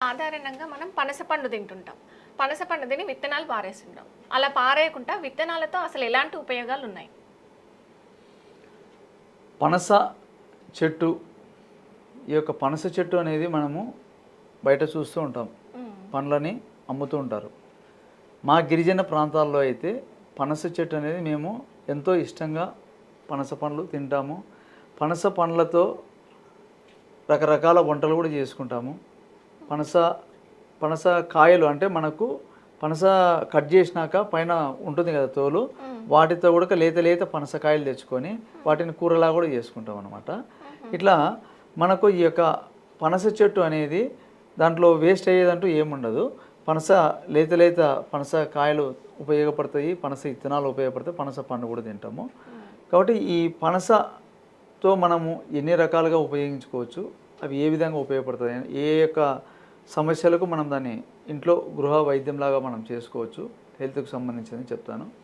సాధారణంగా మనం పనస పండు తింటుంటాం. పనస పండు తిని విత్తనాలు పారేస్తుంటాం. అలా పారేయకుండా విత్తనాలతో అసలు ఎలాంటి ఉపయోగాలు ఉన్నాయి? పనస చెట్టు ఈ యొక్క పనస చెట్టు అనేది మనము బయట చూస్తూ ఉంటాం. పండ్లని అమ్ముతూ ఉంటారు. మా గిరిజన ప్రాంతాల్లో అయితే పనస చెట్టు అనేది మేము ఎంతో ఇష్టంగా పనస పండ్లు తింటాము. పనస పండ్లతో రకరకాల వంటలు కూడా చేసుకుంటాము. పనస పనస కాయలు అంటే మనకు పనస కట్ చేసినాక పైన ఉంటుంది కదా తోలు, వాటితో కూడా లేత లేత పనసకాయలు తెచ్చుకొని వాటిని కూరలా కూడా చేసుకుంటాం అన్నమాట. ఇట్లా మనకు ఈ యొక్క పనస చెట్టు అనేది దాంట్లో వేస్ట్ అయ్యేదంటూ ఏముండదు. పనస లేత లేత పనస కాయలు ఉపయోగపడతాయి, పనస విత్తనాలు ఉపయోగపడతాయి, పనస పండు కూడా తింటాము. కాబట్టి ఈ పనసతో మనము ఎన్ని రకాలుగా ఉపయోగించుకోవచ్చు, అవి ఏ విధంగా ఉపయోగపడతాయి, ఏ యొక్క సమస్యలకు మనం దాన్ని ఇంట్లో గృహ వైద్యంలాగా మనం చేసుకోవచ్చు, హెల్త్కి సంబంధించిందని చెప్తాను.